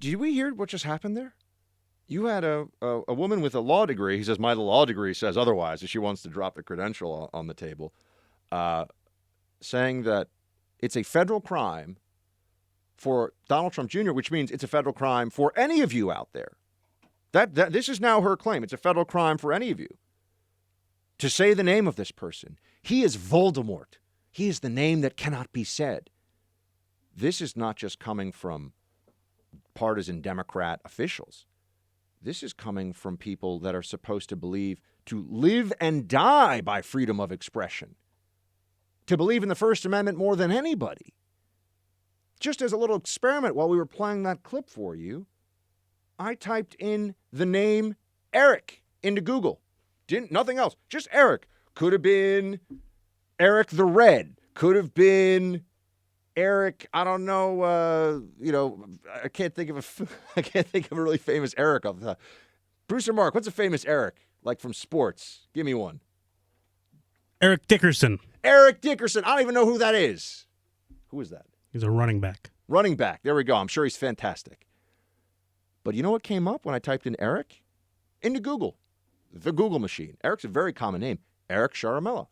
Did we hear what just happened there? You had a woman with a law degree. He says, my law degree says otherwise, if she wants to drop the credential on the table, saying that it's a federal crime for Donald Trump Jr., which means it's a federal crime for any of you out there. This is now her claim. It's a federal crime for any of you to say the name of this person. He is Voldemort. He is the name that cannot be said. This is not just coming from partisan Democrat officials. This is coming from people that are supposed to believe to live and die by freedom of expression, to believe in the First Amendment more than anybody. Just as a little experiment while we were playing that clip for you, I typed in the name Eric into Google. Nothing else, just Eric. Could have been Eric the Red. Could have been Eric, I don't know, I can't think of a really famous Eric off the top. Bruce or Mark, what's a famous Eric, like from sports? Give me one. Eric Dickerson. Eric Dickerson. I don't even know who that is. Who is that? He's a running back. Running back. There we go. I'm sure he's fantastic. But you know what came up when I typed in Eric? Into Google. The Google machine. Eric's a very common name. Eric Sharamella.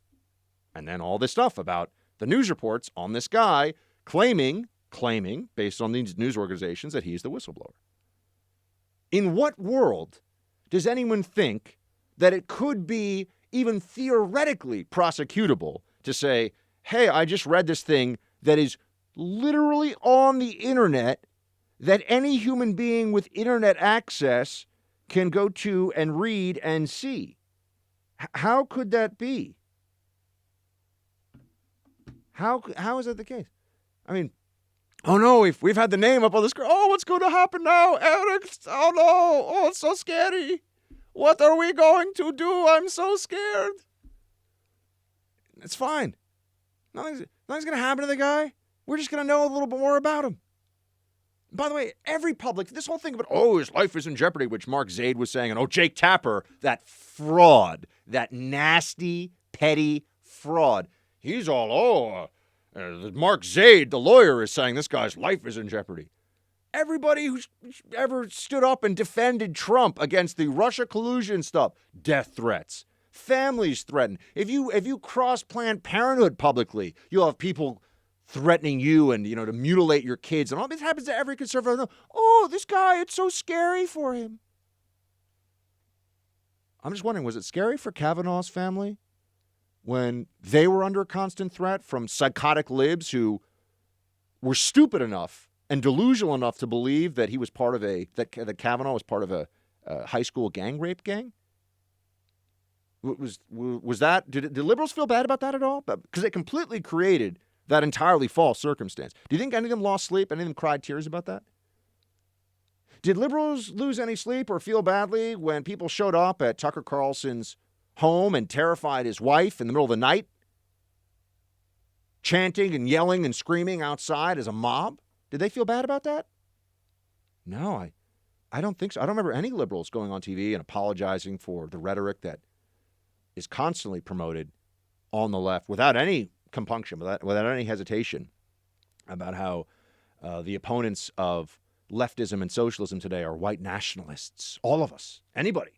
And then all this stuff about the news reports on this guy claiming, based on these news organizations, that he's the whistleblower. In what world does anyone think that it could be even theoretically prosecutable to say, hey, I just read this thing that is literally on the internet that any human being with internet access can go to and read and see? How could that be? How is that the case? I mean, oh no, we've had the name up on the screen. Oh, what's going to happen now? Eric, oh no, oh, it's so scary. What are we going to do? I'm so scared. It's fine. Nothing's going to happen to the guy. We're just going to know a little bit more about him. By the way, this whole thing about, his life is in jeopardy, which Mark Zaid was saying, and Jake Tapper, that fraud, that nasty, petty fraud. He's all, Mark Zaid, the lawyer, is saying this guy's life is in jeopardy. Everybody who's ever stood up and defended Trump against the Russia collusion stuff, death threats, families threatened. If you cross Planned Parenthood publicly, you'll have people threatening you and, to mutilate your kids. And all this happens to every conservative. Oh, this guy, it's so scary for him. I'm just wondering, was it scary for Kavanaugh's family when they were under constant threat from psychotic libs who were stupid enough and delusional enough to believe that he was part of that Kavanaugh was part of a high school gang rape gang? Was that, did liberals feel bad about that at all? Because it completely created that entirely false circumstance. Do you think any of them lost sleep? Any of them cried tears about that? Did liberals lose any sleep or feel badly when people showed up at Tucker Carlson's home and terrified his wife in the middle of the night, chanting and yelling and screaming outside as a mob? Did they feel bad about that? No, I don't think so. I don't remember any liberals going on TV and apologizing for the rhetoric that is constantly promoted on the left without any compunction, without any hesitation about how the opponents of leftism and socialism today are white nationalists. All of us. Anybody.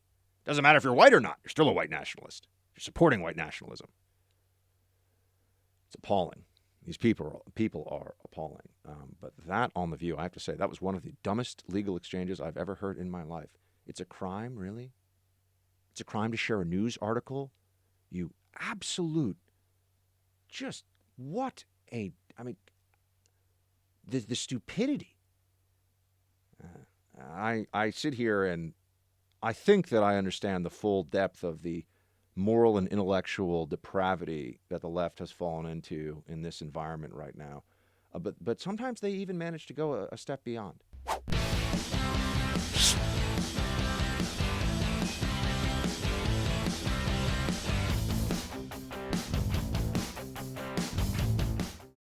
Doesn't matter if you're white or not. You're still a white nationalist. You're supporting white nationalism. It's appalling. These people are appalling. But that on The View, I have to say, that was one of the dumbest legal exchanges I've ever heard in my life. It's a crime, really? It's a crime to share a news article? You absolute, just what a, the stupidity. I sit here and I think that I understand the full depth of the moral and intellectual depravity that the left has fallen into in this environment right now. But sometimes they even manage to go a step beyond.